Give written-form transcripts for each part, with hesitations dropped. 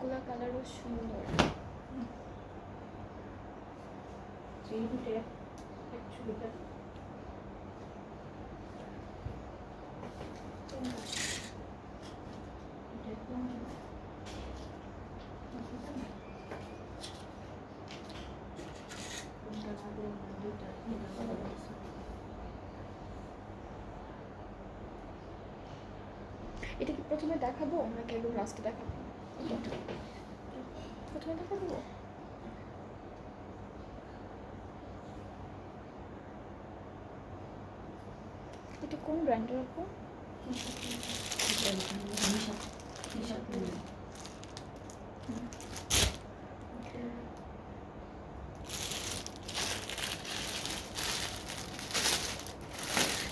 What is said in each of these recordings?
সবগুলা কালারও সুন্দর। এটা কি প্রথমে দেখাবো নাকি একদম লাস্টে দেখাবো? প্রথমে দেখাবো। এটা কোন ব্র্যান্ডের আপু?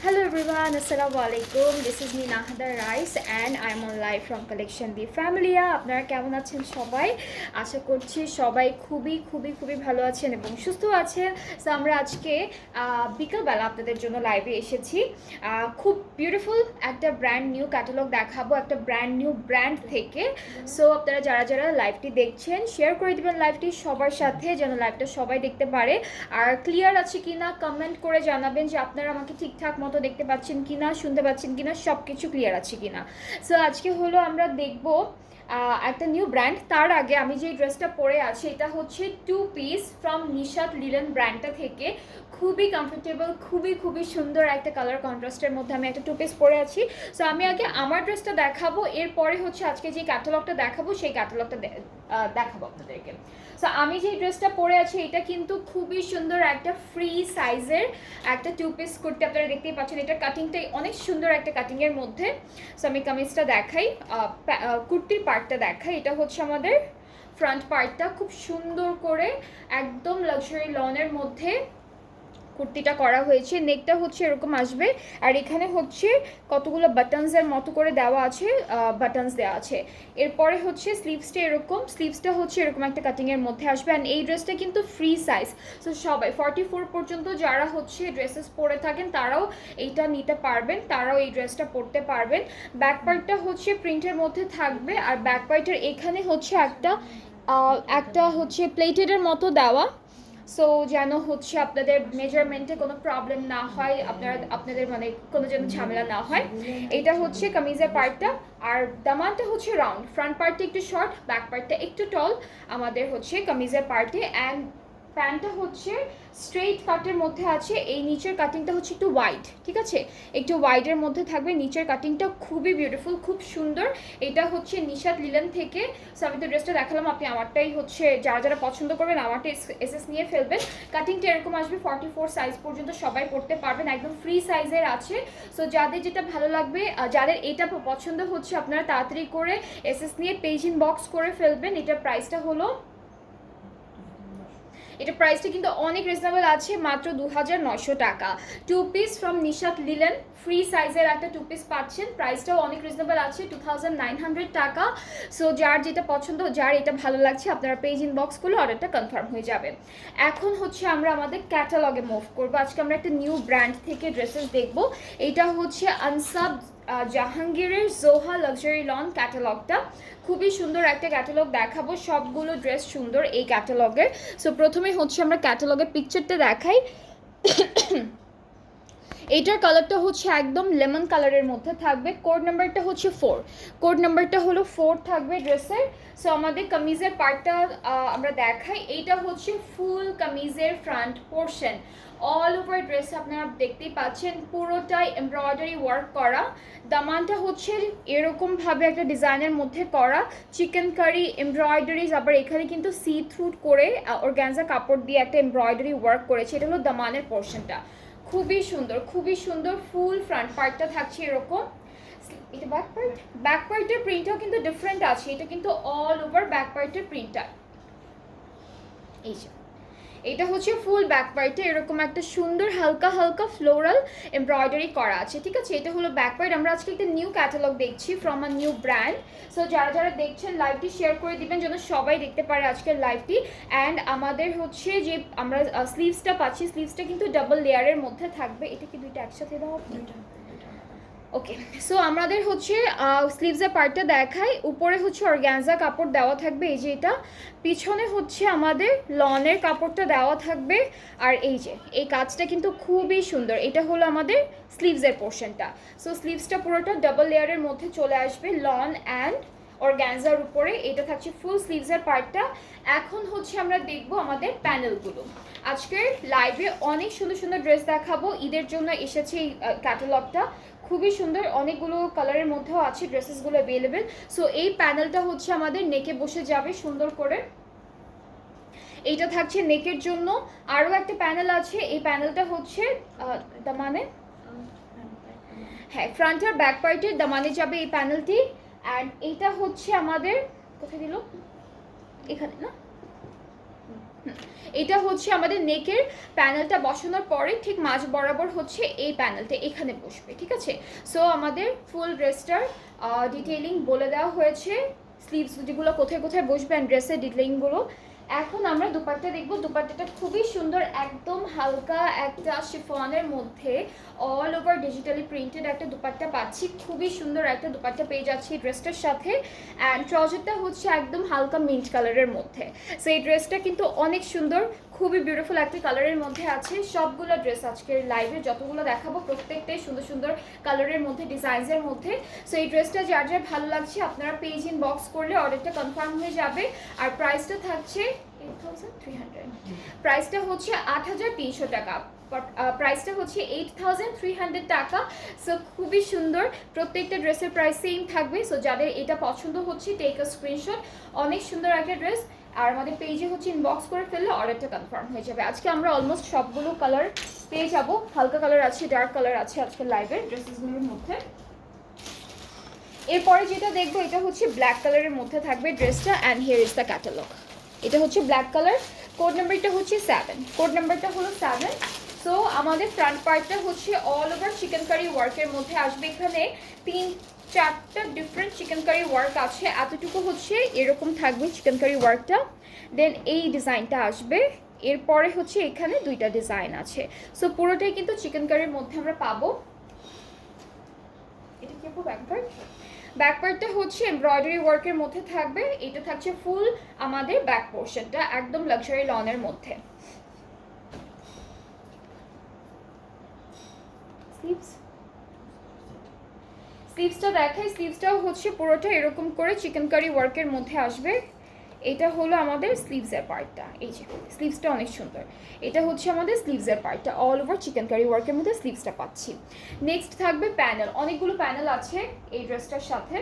Hello everyone, Assalamualaikum. This is me Nahada Rice and I am on live from Collection The Family. আপনারা কেমন আছেন সবাই? আশা করছি সবাই খুবই খুবই খুবই ভালো আছেন এবং সুস্থ আছেন। সো আমরা আজকে বিকালবেলা আপনাদের জন্য লাইভে এসেছি। খুব বিউটিফুল একটা ব্র্যান্ড নিউ ক্যাটালগ দেখাবো, একটা ব্র্যান্ড নিউ ব্র্যান্ড থেকে। সো আপনারা যারা যারা লাইভটি দেখছেন শেয়ার করে দিবেন লাইভটি সবার সাথে, যেন লাইভটা সবাই দেখতে পারে। আর ক্লিয়ার আছে কিনা কমেন্ট করে জানাবেন যে আপনারা আমাকে ঠিকঠাক মতো দেখতে পাচ্ছেন কিনা, শুনতে পাচ্ছেন কিনা, সব কিছু ক্লিয়ার আছে কিনা। সো আজকে হলো আমরা দেখবো একটা নিউ ব্র্যান্ড। তার আগে আমি যে ড্রেসটা পরে আছি এটা হচ্ছে 2 পিস ফ্রম নিশাত লিলেন ব্র্যান্ডটা থেকে। খুবই কমফোর্টেবল, খুবই খুবই সুন্দর একটা কালার কন্ট্রাস্টের মধ্যে আমি একটা 2 পিস পরে আছি। সো আমি আগে আমার ড্রেসটা দেখাবো, এরপরে হচ্ছে আজকে যে ক্যাটালগটা দেখাবো সেই ক্যাটালগটা দেখাবো আপনাদেরকে। সো আমি যে ড্রেসটা পরে আছি এটা কিন্তু খুবই সুন্দর একটা ফ্রি সাইজের একটা 2 পিস কুর্তি। আপনারা দেখতেই পাচ্ছেন এটা কাটিংটাই অনেক সুন্দর একটা কাটিংয়ের মধ্যে। সো আমি কামিজটা দেখাই, কুর্তির পার্টটা দেখাই। এটা হচ্ছে আমাদের ফ্রন্ট পার্টটা, খুব সুন্দর করে একদম লাক্সারি লনের মধ্যে কুর্তিটা করা হয়েছে। নেকটা হচ্ছে এরকম আসবে আর এখানে হচ্ছে কতগুলো বাটনসের মতো করে দেওয়া আছে, বাটনস দেওয়া আছে। এরপরে হচ্ছে স্লিভসটা এরকম, স্লিভসটা হচ্ছে এরকম একটা কাটিংয়ের মধ্যে আসবে। অ্যান্ড এই ড্রেসটা কিন্তু ফ্রি সাইজ। সো সবাই 44 পর্যন্ত যারা হচ্ছে ড্রেসেস পরে থাকেন তারাও এইটা নিতে পারবেন, তারাও এই ড্রেসটা পরতে পারবেন। ব্যাক পার্টটা হচ্ছে প্রিন্টের মধ্যে থাকবে আর ব্যাক পার্টের এখানে হচ্ছে একটা হচ্ছে প্লেটেডের মতো দেওয়া। সো যেন হচ্ছে আপনাদের মেজারমেন্টে কোনো প্রবলেম না হয়, আপনাদের মানে কোনো যেন ঝামেলা না হয়। এটা হচ্ছে কামিজের পার্টটা আর দামানটা হচ্ছে রাউন্ড। ফ্রন্ট পার্টটা একটু শর্ট, ব্যাক পার্টটা একটু টল আমাদের হচ্ছে কামিজের পার্টে। অ্যান্ড প্যান্টটা হচ্ছে স্ট্রেইট কাটের মধ্যে আছে। এই নিচের কাটিংটা হচ্ছে একটু ওয়াইড, ঠিক আছে, একটু ওয়াইডের মধ্যে থাকবে। নিচের কাটিংটা খুবই বিউটিফুল, খুব সুন্দর। এটা হচ্ছে নিশাত লিলেন থেকে। সো আমি তো ড্রেসটা দেখালাম, আপনি আমারটাই হচ্ছে যারা যারা পছন্দ করবেন আমারটা এসএস নিয়ে ফেলবেন। কাটিংটা এরকম আসবে, 44 সাইজ পর্যন্ত সবাই পড়তে পারবেন, একদম ফ্রি সাইজের আছে। সো যাদের যেটা ভালো লাগবে, যাদের এটা পছন্দ হচ্ছে আপনারা তাড়াতাড়ি করে এসএস নিয়ে পেজ ইনবক্স করে ফেলবেন। এটার প্রাইসটা হলো, এটা প্রাইসটা কিন্তু অনেক রিজনেবল আছে, মাত্র 2900 টাকা। 2 piece from Nishat linen, free সাইজের একটা 2 পিস পাচ্ছেন। প্রাইসটাও অনেক রিজনেবল আছে, 2900 টাকা। সো যার যেটা পছন্দ, যার এটা ভালো লাগছে আপনারা পেজ ইনবক্স করলে অর্ডারটা কনফার্ম হয়ে যাবে। এখন হচ্ছে আমরা আমাদের ক্যাটালগে মুভ করবো। আজকে আমরা একটা নিউ ব্র্যান্ড থেকে ড্রেসেস দেখবো। এটা হচ্ছে আনসাব জাহাঙ্গীরের জোহা লাক্সারি লন ক্যাটালগটা। খুবই সুন্দর একটা ক্যাটালগ দেখাবো, সবগুলো ড্রেস সুন্দর এই ক্যাটালগের। সো প্রথমে হচ্ছে আমরা ক্যাটালগের পিকচারটা দেখাই। এইটার কালারটা হচ্ছে একদম লেমন কালারের মধ্যে থাকবে। কোড নাম্বারটা হচ্ছে 4, কোড নাম্বারটা হলো 4 থাকবে ড্রেসের। সো আমাদের কামিজের পার্টটা আমরা দেখাই। এইটা হচ্ছে ফুল কামিজের front portion, all over dress আপনারা দেখতেই পাচ্ছেন পুরোটাই এমব্রয়ডারি ওয়ার্ক করা। দামানটা হচ্ছে এরকমভাবে একটা ডিজাইনের মধ্যে করা, চিকেন কারি এমব্রয়ডারিজ। আবার এখানে কিন্তু সি থ্রু করে অর্গানজা কাপড় দিয়ে একটা এমব্রয়ডারি ওয়ার্ক করেছে। এটা হলো দামানের পোর্শনটা, খুবই সুন্দর, খুবই সুন্দর। ফুল ফ্রন্ট পার্টটা থাকছে এরকম। এটা ব্যাক পার্টের প্রিন্টটাও কিন্তু ডিফারেন্ট আছে, এটা কিন্তু অল ওভার ব্যাক পার্টের প্রিন্টটা। এই যে এটা হচ্ছে ফুল ব্যাক পার্টে এরকম একটা সুন্দর হালকা হালকা ফ্লোরাল এমব্রয়ডারি করা আছে, ঠিক আছে। এটা হলো ব্যাক পার্ট। আমরা আজকে একটা নিউ ক্যাটালগ দেখছি from a new brand. So যারা যারা দেখছেন লাইভটি শেয়ার করে দিবেন যেন সবাই দেখতে পারে আজকের লাইভটি। অ্যান্ড আমাদের হচ্ছে যে আমরা স্লিভসটা পাচ্ছি, স্লিভসটা কিন্তু ডাবল লেয়ারের মধ্যে থাকবে। এটা কি দুইটা একসাথে দেওয়া? ওকে, সো আমাদের হচ্ছে স্লিভসের পার্টটা দেখাই। উপরে হচ্ছে অর্গানজা কাপড় দেওয়া থাকবে, এই যে এটা। পিছনে হচ্ছে আমাদের লনের কাপড়টা দেওয়া থাকবে। আর এই যে এই কাজটা কিন্তু খুবই সুন্দর। এটা হলো আমাদের স্লিভসের পোর্শনটা। সো স্লিভসটা পুরোটা ডাবল লেয়ারের মধ্যে চলে আসবে লন অ্যান্ড অর্গানজার উপরে। এটা থাকছে ফুল স্লিভসের পার্টটা। এখন হচ্ছে আমরা দেখব আমাদের প্যানেলগুলো। আজকের লাইভে অনেক সুন্দর সুন্দর ড্রেস দেখাবো। ঈদের জন্য এসেছে এই ক্যাটালগটা, খুবই সুন্দর, অনেকগুলো কালারের মধ্যেও আছে ড্রেসেসগুলো অ্যাভেলেবেল। সো এই প্যানেলটা হচ্ছে আমাদের নেকে বসে যাবে সুন্দর করে। এইটা থাকছে নেকের জন্য। আরও একটা প্যানেল আছে, এই প্যানেলটা হচ্ছে দামানে, হ্যাঁ ফ্রন্ট আর ব্যাক পার্টের দামানে যাবে এই প্যানেলটি। অ্যান্ড এইটা হচ্ছে আমাদের, কোথায় দিল, এখানে না, এটা হচ্ছে আমাদের নেকের প্যানেলটা বসানোর পরে ঠিক মাঝ বরাবর হচ্ছে এই প্যানেলটা এখানে বসবে, ঠিক আছে। সো আমাদের ফুল ড্রেসটার ডিটেইলিং বলে দেওয়া হয়েছে, স্লিভস যেগুলো কোথায় কোথায় বসবে অ্যান্ড ড্রেসের ডিটেইলিংগুলো। এখন আমরা দুপাট্টা দেখবো। দুপাট্টাটা খুবই সুন্দর, একদম হালকা একটা শিফনের মধ্যে অল ওভার ডিজিটালি প্রিন্টেড একটা দুপাট্টা পাচ্ছি। খুবই সুন্দর একটা দুপাট্টা পেয়ে যাচ্ছি ড্রেসটার সাথে। অ্যান্ড ট্রাউজারটা হচ্ছে একদম হালকা মিন্ট কালারের মধ্যে। সো এই ড্রেসটা কিন্তু অনেক সুন্দর, খুবই বিউটিফুল একটা কালারের মধ্যে আছে। সবগুলো ড্রেস আজকের লাইভে যতগুলো দেখাবো প্রত্যেকটাই সুন্দর সুন্দর কালারের মধ্যে, ডিজাইনসের মধ্যে। সো এই ড্রেসটা যার যার ভালো লাগছে আপনারা পেজ ইনবক্স করলে অর্ডারটা কনফার্ম হয়ে যাবে। আর প্রাইসটা থাকছে 8300, প্রাইসটা হচ্ছে 8300 টাকা, প্রাইসটা হচ্ছে 8300 টাকা। সো খুবই সুন্দর, প্রত্যেকটা ড্রেসের প্রাইস সেম থাকবে। সো যাদের এটা পছন্দ হচ্ছে টেক আ স্ক্রিনশট। অনেক সুন্দর একটা ড্রেস। আর আমাদের পেজে হচ্ছে ইনবক্স করে ফেললে অর্ডারটা কনফার্ম হয়ে যাবে। আজকে আমরা অলমোস্ট সবগুলো কালার পেয়ে যাবো, হালকা কালার আছে, ডার্ক কালার আছে আজকে লাইভের ড্রেসেসগুলোর মধ্যে। এরপরে যেটা দেখবো এটা হচ্ছে ব্ল্যাক কালারের মধ্যে থাকবে ড্রেসটা। And here is the catalogue. এটা হচ্ছে ব্ল্যাক কালার, কোড নাম্বারটা হচ্ছে 7, কোড নাম্বারটা হলো 7। সো আমাদের ফ্রন্ট পার্টটা হচ্ছে অল ওভার চিকেন কারি ওয়ার্কের মধ্যে আসবে। এখানে 3-4টা ডিফারেন্ট চিকেন কারি ওয়ার্ক আছে, এতটুকু হচ্ছে এরকম থাকবে চিকেন কারি ওয়ার্কটা। দেন এই ডিজাইনটা আসবে, এরপরে হচ্ছে এখানে 2টা ডিজাইন আছে। সো পুরোটাই কিন্তু চিকেন কারির মধ্যে আমরা পাবো। এটা কি আপু ব্যাক পার্ট? ব্যাক পার্টটা হচ্ছে এমব্রয়ডারি ওয়ার্কের মধ্যে থাকবে। এটা থাকছে ফুল আমাদের ব্যাক পোর্শনটা একদম লাক্সারি লনের মধ্যে। স্লিভসটা দেখাই, স্লিভসটাও হচ্ছে পুরোটা এরকম করে চিকেন কারি ওয়ার্কের মধ্যে আসবে। এটা হলো আমাদের স্লিভসের পার্টটা, এই যে স্লিভসটা অনেক সুন্দর। এটা হচ্ছে আমাদের স্লিভসের পার্টটা, অল ওভার চিকেন কারি ওয়ার্কের মধ্যে স্লিভসটা পাচ্ছি। নেক্সট থাকবে প্যানেল, অনেকগুলো প্যানেল আছে এই ড্রেসটার সাথে।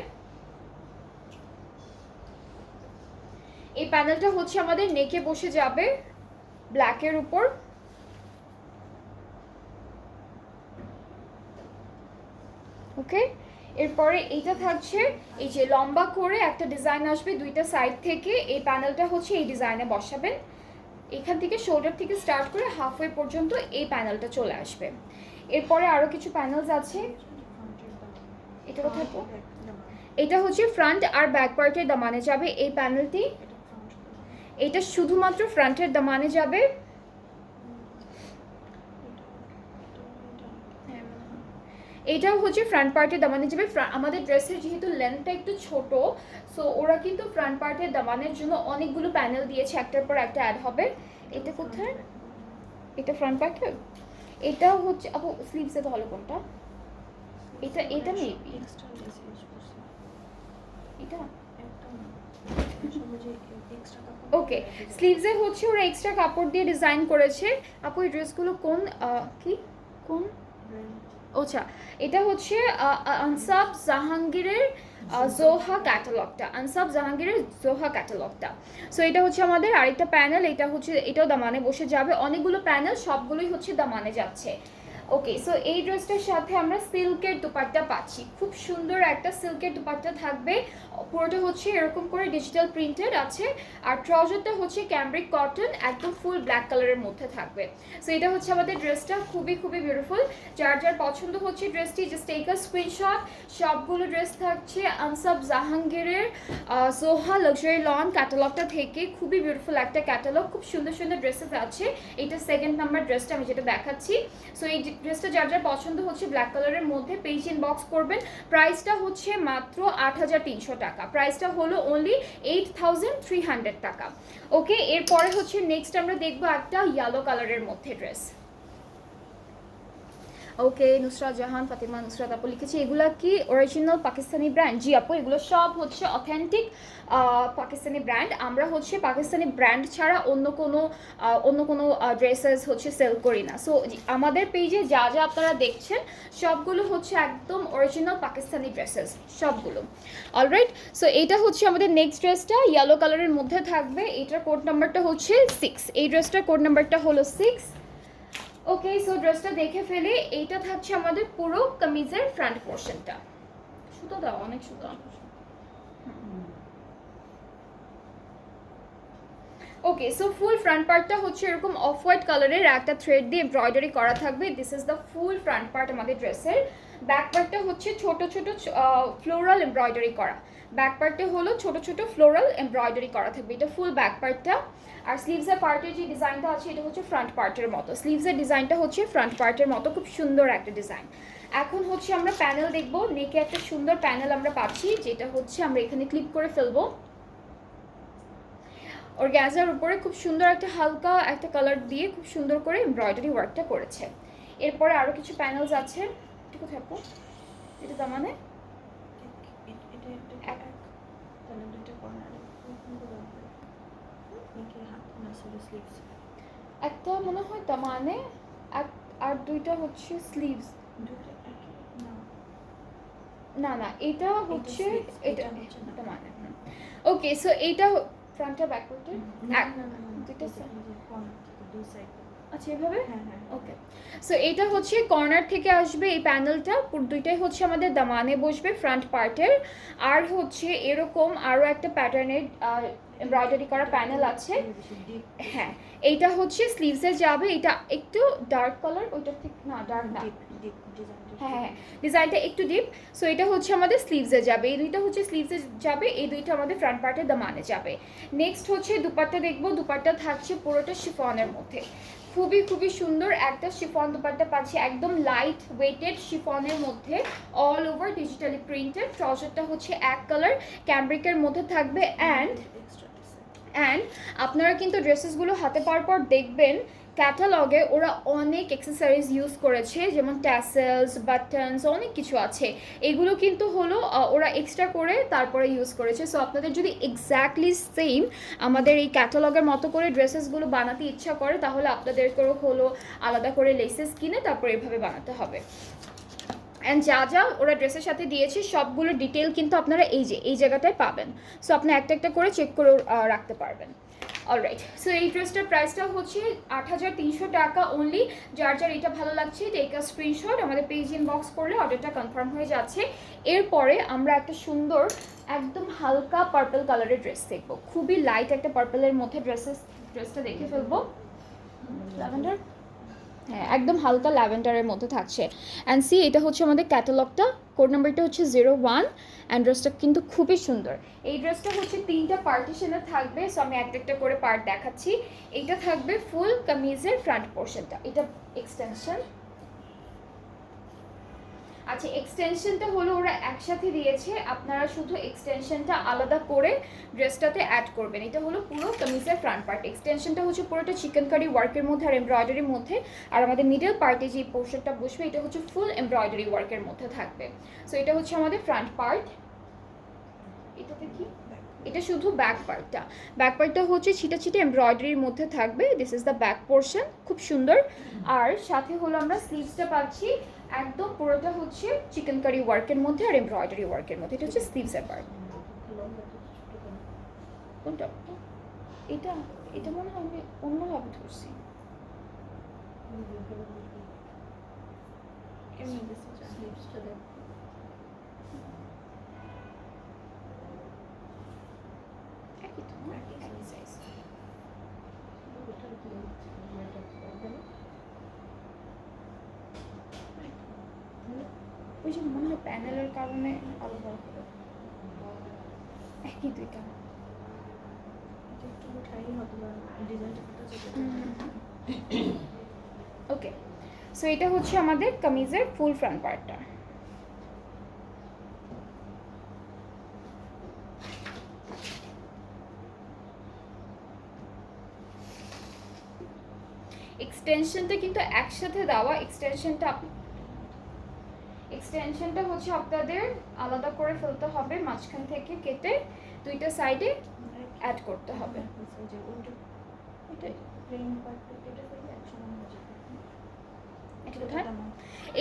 এই প্যানেলটা হচ্ছে আমাদের নেকে বসে যাবে ব্ল্যাকের উপর। ওকে, এরপরে এইটা থাকছে এই যে লম্বা করে একটা ডিজাইন আসবে 2টা সাইড থেকে। এই প্যানেলটা হচ্ছে এই ডিজাইনে বসাবেন, এখান থেকে শোল্ডার থেকে স্টার্ট করে হাফওয়ে পর্যন্ত এই প্যানেলটা চলে আসবে। এরপরে আরও কিছু প্যানেলস আছে। এটা কোথায়? এটা হচ্ছে ফ্রন্ট আর ব্যাক পার্টের দামানে যাবে এই প্যানেলটি। এটা শুধুমাত্র ফ্রন্টের দামানে যাবে। এটাও হচ্ছে ফ্রন্ট পার্টের দামানে যাবে। আমাদের ড্রেসের যেহেতু লেন্থটা একটু ছোট, সো ওরা কিন্তু ফ্রন্ট পার্টের দামানের জন্য অনেকগুলো প্যানেল দিয়েছে, একটার পর একটা অ্যাড হবে। এটা কোথায়? এটা ফ্রন্ট পার্টের। এটাও হচ্ছে আপু স্লিভসে তো হলো কোনটা? এটা এটা মেবি এটা। ওকে, স্লিভসে হচ্ছে ওরা এক্সট্রা কাপড় দিয়ে ডিজাইন করেছে। আপু এই ড্রেসগুলো কোন কি কোন? আচ্ছা, এটা হচ্ছে আনসাব জাহাঙ্গীরের জোহা ক্যাটালগটা, আনসাব জাহাঙ্গীরের জোহা ক্যাটালগটা। সো এটা হচ্ছে আমাদের আরেকটা প্যানেল। এটা হচ্ছে এটাও দামানে বসে যাবে, অনেকগুলো প্যানেল সবগুলোই হচ্ছে দামানে যাচ্ছে। ওকে, সো এই ড্রেসটার সাথে আমরা সিল্কের দুপাট্টা পাচ্ছি, খুব সুন্দর একটা সিল্কের দুপাট্টা থাকবে। পুরোটা হচ্ছে এরকম করে ডিজিটাল প্রিন্টেড আছে। আর ট্রাউজারটা হচ্ছে ক্যামব্রিক কটন, একদম ফুল ব্ল্যাক কালারের মধ্যে থাকবে। সো এটা হচ্ছে আমাদের ড্রেসটা, খুবই খুবই বিউটিফুল। যার যার পছন্দ হচ্ছে ড্রেসটি জাস্ট টেক আ স্ক্রিনশট। সবগুলো ড্রেস থাকছে আনসাব জাহাঙ্গীরের সোহা লাক্সারি লন ক্যাটালগটা থেকে। খুবই বিউটিফুল একটা ক্যাটালগ, খুব সুন্দর সুন্দর ড্রেসেস আছে। এটা 2nd নাম্বার ড্রেসটা আমি যেটা দেখাচ্ছি। সো এই ড্রেসটা যার যার পছন্দ হচ্ছে ব্ল্যাক কালারের মধ্যে পেজ ইনবক্স করবেন। প্রাইসটা হচ্ছে মাত্র 8,300 টাকা, প্রাইসটা হলো অনলি 8,300 টাকা। ওকে, এরপরে হচ্ছে নেক্সট আমরা দেখবো একটা ইয়েলো কালারের মধ্যে ড্রেস। ওকে, নুসরাত জাহান ফাতিমা নুসরাত আপু লিখেছি, এগুলা কি অরিজিনাল পাকিস্তানি ব্র্যান্ড? জি আপু, এগুলো সব হচ্ছে অথেন্টিক পাকিস্তানি ব্র্যান্ড। আমরা হচ্ছে পাকিস্তানি ব্র্যান্ড ছাড়া অন্য কোনো ড্রেসেস হচ্ছে সেল করি না। সো আমাদের পেজে যা যা আপনারা দেখছেন সবগুলো হচ্ছে একদম অরিজিনাল পাকিস্তানি ড্রেসেস সবগুলো। অলরাইট, সো এইটা হচ্ছে আমাদের নেক্সট ড্রেসটা ইয়েলো কালারের মধ্যে থাকবে। এটার কোড নাম্বারটা হচ্ছে 6, এই ড্রেসটার কোড নাম্বারটা হলো 6। ওকে, সো ড্রেসটা দেখে ফেলে। এইটা থাকছে আমাদের পুরো কামিজের ফ্রন্ট পোর্শনটা। সুতো দাও, অনেক সুতো। ওকে, সো ফুল ফ্রন্ট পার্টটা হচ্ছে এরকম অফ হোয়াইট কালারের একটা থ্রেড দিয়ে এমব্রয়ডারি করা থাকবে। This is the full front part আমাদের ড্রেসের। ব্যাক পার্টটা হচ্ছে ছোট ছোট ফ্লোরাল এমব্রয়ডারি করা। ব্যাক পার্টে হলো ছোট ছোট ফ্লোরাল এমব্রয়ডারি করা থাকবে, এটা ফুল ব্যাক পার্টটা। আর স্লিভসের পার্টের যে ডিজাইনটা আছে এটা হচ্ছে ফ্রন্ট পার্টের মতো, স্লিভসের ডিজাইনটা হচ্ছে ফ্রন্ট পার্টের মতো, খুব সুন্দর একটা ডিজাইন। এখন হচ্ছে আমরা প্যানেল দেখবো। নেকে একটা সুন্দর প্যানেল আমরা পাচ্ছি, যেটা হচ্ছে আমরা এখানে ক্লিপ করে ফেলবো। অর্গানজার উপরে খুব সুন্দর একটা হালকা একটা কালার দিয়ে খুব সুন্দর করে এমব্রয়ডারি ওয়ার্কটা করেছে। এরপরে আরও কিছু প্যানেলস আছে। এটা কোথায় আপু? এটা তার মানে একটা মনে হয় তার মানে আর দুইটা হচ্ছে স্লিভস। না না, এটা হচ্ছে এটা মানে ওকে। সো এইটা ফ্রন্ট আর ব্যাক পার্টে দুইটা সাইড। আচ্ছা, এভাবে। ওকে, সো এটা হচ্ছে কর্নার থেকে আসবে এই প্যানেলটা, দুইটাই হচ্ছে আমাদের দামানে বসবে ফ্রন্ট পার্টের। আর হচ্ছে এরকম আরও একটা প্যাটার্নের এমব্রয়ডারি করা প্যানেল আছে। হ্যাঁ, এইটা হচ্ছে স্লিভসে যাবে। এটা একটু ডার্ক কালার, ওইটা ঠিক না, ডার্ক না, হ্যাঁ ডিজাইনটা একটু ডিপ। সো এটা হচ্ছে আমাদের স্লিভসে যাবে, এই দুইটা হচ্ছে স্লিভসে যাবে, এই দুইটা আমাদের ফ্রন্ট পার্টের দামানে যাবে। নেক্সট হচ্ছে দুপাট্টা দেখবো। দুপাট্টা থাকছে পুরোটা শিফনের মধ্যে, খুবই খুবই সুন্দর একটা শিফন দুপাট্টা পাচ্ছি, একদম লাইট ওয়েটেড শিফনের মধ্যে, অল ওভার ডিজিটালি প্রিন্টেড। ট্রাউজারটা হচ্ছে এক কালার ক্যামব্রিকের মধ্যে থাকবে। অ্যান্ড আপনারা কিন্তু ড্রেসেসগুলো হাতে পাওয়ার পর দেখবেন ক্যাটালগে ওরা অনেক অ্যাক্সেসরিজ ইউজ করেছে, যেমন ট্যাসেলস, বাটনস, অনেক কিছু আছে। এগুলো কিন্তু হলো ওরা এক্সট্রা করে তারপরে ইউজ করেছে। সো আপনাদের যদি এক্স্যাক্টলি সেম আমাদের এই ক্যাটালগের মতো করে ড্রেসেসগুলো বানাতে ইচ্ছা করে, তাহলে আপনাদেরকেও হলো আলাদা করে লেসেস কিনে তারপর এভাবে বানাতে হবে। অ্যান্ড যা যা ওরা ড্রেসের সাথে দিয়েছে সবগুলো ডিটেল কিন্তু আপনারা এই জায়গাটায় পাবেন। সো আপনি একটা একটা করে চেক করে রাখতে পারবেন। অলরাইট, সো এই ড্রেসটার প্রাইসটা হচ্ছে 8,300 টাকা অনলি। যার যার এটা ভালো লাগছে টেক আ স্ক্রিনশট, আমাদের পেজ ইনবক্স করলে অর্ডারটা কনফার্ম হয়ে যাচ্ছে। এরপরে আমরা একটা সুন্দর একদম হালকা পার্পল কালারের ড্রেস দেখবো, খুবই লাইট একটা পার্পলের মধ্যে ড্রেসটা দেখে ফেলবো। ল্যাভেন্ডার, হ্যাঁ একদম হালকা ল্যাভেন্ডারের মধ্যে থাকছে। অ্যান্ড সি, এটা হচ্ছে আমাদের ক্যাটালগটা, কোড নাম্বারটা হচ্ছে 01। অ্যান্ড ড্রেসটা কিন্তু খুবই সুন্দর। এই ড্রেসটা হচ্ছে 3টা পার্টিশনে থাকবে। সো আমি একটা একটা করে পার্ট দেখাচ্ছি। এইটা থাকবে ফুল কামিজের ফ্রন্ট পোর্শনটা, এটা এক্সটেনশন। আচ্ছা, এক্সটেনশনটা হলো ওরা একসাথে দিয়েছে, আপনারা শুধু এক্সটেনশনটা আলাদা করে ড্রেসটাতে অ্যাড করবেন। এটা হলো পুরো কামিজের ফ্রন্ট পার্ট। এক্সটেনশনটা হচ্ছে পুরোটা চিকেন কারি ওয়ার্কের মধ্যে আর এমব্রয়ডারির মধ্যে। আর আমাদের মিডল পার্টে যে পোর্শনটা বসবে এটা হচ্ছে ফুল এমব্রয়ডারি ওয়ার্কের মধ্যে থাকবে। সো এটা হচ্ছে আমাদের ফ্রন্ট পার্ট। এটাতে কি, এটা শুধু ব্যাক পার্টটা। ব্যাক পার্টটা হচ্ছে ছিটা ছিটা এমব্রয়ডারির মধ্যে থাকবে। This is the back portion, খুব সুন্দর। আর সাথে হলো আমরা স্লিভসটা পাচ্ছি, একদম পুরোটা হচ্ছে চিকেন কারি ওয়ার্কের মধ্যে আর এমব্রয়ডারি ওয়ার্কের মধ্যে। এটা হচ্ছে স্লিভসের পার্ট। কোনটা? এটা এটা মনে হয় আমি অন্যভাবে ধরছি। ওই যে মনে হয় প্যানেলের কারণে আলাদা একই দুইটা। ওকে, সো এটা হচ্ছে আমাদের কামিজের ফুল ফ্রন্ট পার্টটা। এক্সটেনশনটা কিন্তু একসাথে দেওয়া, এক্সটেনশনটা হচ্ছে আপনাদের আলাদা করে ফেলতে হবে, মাঝখান থেকে কেটে দুইটা সাইডে অ্যাড করতে হবে।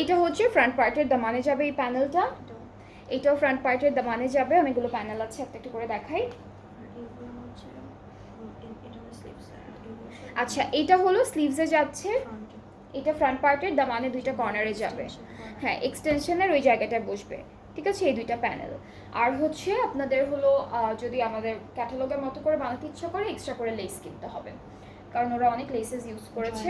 এটা হচ্ছে ফ্রন্ট পার্টের দামানে যাবে এই প্যানেলটা, এটাও ফ্রন্ট পার্টের দামানে যাবে। আমি এগুলো প্যানেল আছে একটা একটা করে দেখাই। আচ্ছা এটা হলো স্লিভসে যাচ্ছে, এটা ফ্রন্ট পার্টের দামানে দুইটা কর্নারে যাবে, হ্যাঁ এক্সটেনশনের ওই জায়গাটায় বসবে, ঠিক আছে এই দুইটা প্যানেল। আর হচ্ছে আপনাদের হলো যদি আমাদের ক্যাটালগের মতো করে বানাতে ইচ্ছা করে এক্সট্রা করে লেস কিনতে হবে, কারণ ওরা অনেক লেসেস ইউজ করেছে।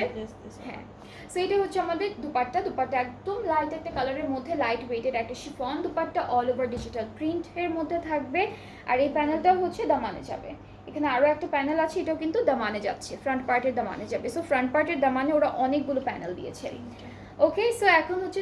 হ্যাঁ সো এটা হচ্ছে আমাদের দুপাট্টা। দুপাট্টা একদম লাইট একটা কালারের মধ্যে, লাইট ওয়েটেড একটা chiffon dupatta, all over digital প্রিন্টের মধ্যে থাকবে। আর এই প্যানেলটা হচ্ছে দামানে যাবে। এখানে আরও একটা প্যানেল আছে, এটাও কিন্তু দামানে যাচ্ছে, ফ্রন্ট পার্টের দামানে যাবে। সো ফ্রন্ট পার্টের দামানে ওরা অনেকগুলো প্যানেল দিয়েছে। ওকে সো এখন হচ্ছে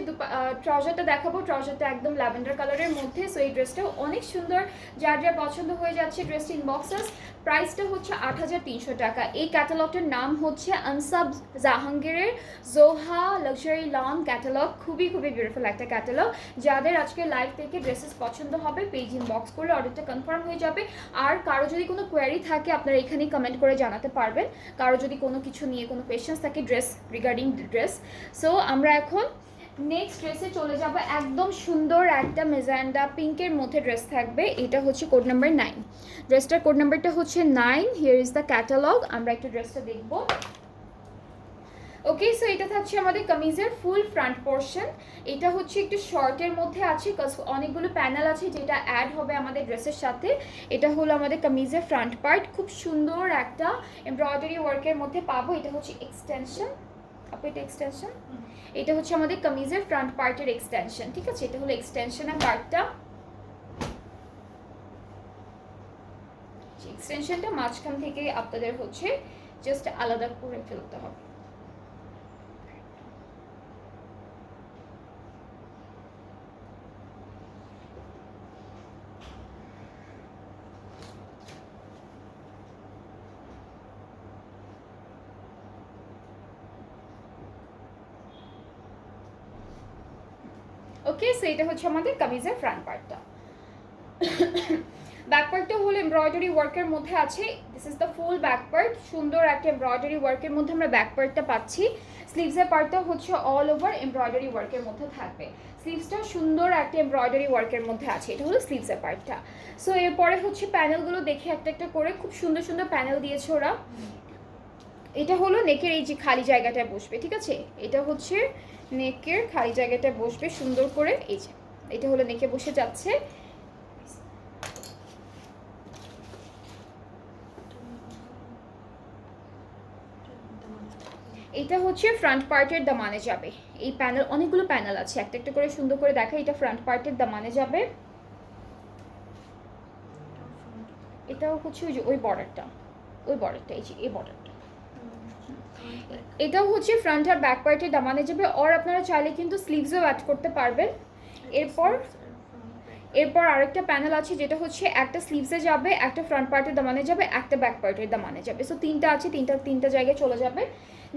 ট্রাউজারটা দেখাবো। ট্রাউজারটা একদম ল্যাভেন্ডার কালারের মধ্যে। সো এই ড্রেসটাও অনেক সুন্দর, যার যার পছন্দ হয়ে যাচ্ছে ড্রেসটা ইনবক্সেস। প্রাইসটা হচ্ছে ৮৩০০ টাকা। এই ক্যাটালগটার নাম হচ্ছে আনসাব জাহাঙ্গীরের জোহা লাক্সারি লং ক্যাটালগ। খুবই খুবই বিউটিফুল একটা ক্যাটালগ। যাদের আজকে লাইভ থেকে ড্রেসেস পছন্দ হবে পেজ ইনবক্স করলে অর্ডারটা কনফার্ম হয়ে যাবে। আর কারো যদি কোনো কোয়ারি থাকে আপনারা এখানেই কমেন্ট করে জানাতে পারবেন, কারো যদি কোনো কিছু নিয়ে কোনো কোয়েশ্চেন্স থাকে ড্রেস রিগার্ডিং ড্রেস। সো আমরা এখন নেক্সট ড্রেসে চলে যাব। একদম সুন্দর একটা মেজান্ডা পিঙ্কের মধ্যে ড্রেস থাকবে। এটা হচ্ছে কোড নাম্বার 9। ড্রেসটার কোড নাম্বারটা হচ্ছে 9। Here is the catalogue. আমরা একটু ড্রেসটা দেখব। ওকে সো এটা থাকছে আমাদের কামিজের ফুল ফ্রন্ট পোর্শন। এটা হচ্ছে একটু শর্টের মধ্যে আছে, অনেকগুলো প্যানেল আছে যেটা অ্যাড হবে আমাদের ড্রেসের সাথে। এটা হলো আমাদের কামিজের ফ্রন্ট পার্ট, খুব সুন্দর একটা এমব্রয়ডারি ওয়ার্কের মধ্যে পাবো। এটা হচ্ছে এক্সটেনশন, আপু এটা এক্সটেনশন, এটা হচ্ছে আমাদের কামিজের ফ্রন্ট পার্টের এক্সটেনশন, ঠিক আছে। এটা হলো এক্সটেনশনের পার্টটা। এক্সটেনশনটা মাঝখান থেকে আপনাদের হচ্ছে জাস্ট আলাদা করে ফেলতে হবে। ওকে সো এটা হচ্ছে আমাদের কামিজের ফ্রন্ট পার্টটা। ব্যাক পার্টটা হলো এমব্রয়ডারি ওয়ার্কের মধ্যে আছে। This is the full back part. সুন্দর একটা এমব্রয়ডারি ওয়ার্কের মধ্যে আমরা ব্যাক পার্টটা পাচ্ছি। স্লিভসের পার্টটা হচ্ছে অল ওভার এমব্রয়ডারি ওয়ার্কের মধ্যে থাকবে। স্লিভসটা সুন্দর একটা এমব্রয়ডারি ওয়ার্কের মধ্যে আছে। এটা হলো স্লিভসের পার্টটা। সো এরপরে হচ্ছে প্যানেলগুলো দেখে একটা একটা করে খুব সুন্দর সুন্দর প্যানেল দিয়েছে ওরা। এটা হলো নেকের এই যে খালি জায়গাটায় বসবে, ঠিক আছে। এটা হচ্ছে নেকের খালি জায়গাটায় বসবে সুন্দর করে, এই যে এটা হলো নেকে বসে যাচ্ছে। এটা হচ্ছে ফ্রন্ট পার্টের দামানে যাবে। এই প্যানেল অনেকগুলো প্যানেল আছে, একটা একটা করে সুন্দর করে দেখা। এটা ফ্রন্ট পার্টের দামানে যাবে। এটাও হচ্ছে ওই যে ওই বর্ডারটা, ওই বর্ডারটা, এই যে এই বর্ডারটা। এটাও হচ্ছে ফ্রন্ট আর ব্যাক পার্টের দামানে যাবে। আর আপনারা চাইলে কিন্তু স্লিভসও অ্যাড করতে পারবেন। এরপর আরেকটা প্যানেল আছে যেটা হচ্ছে একটা স্লিভসে যাবে, একটা ফ্রন্ট পার্টের দামানে যাবে, একটা ব্যাক পার্টের দামানে যাবে। সো তিনটা আছে, তিনটা জায়গায় চলে যাবে।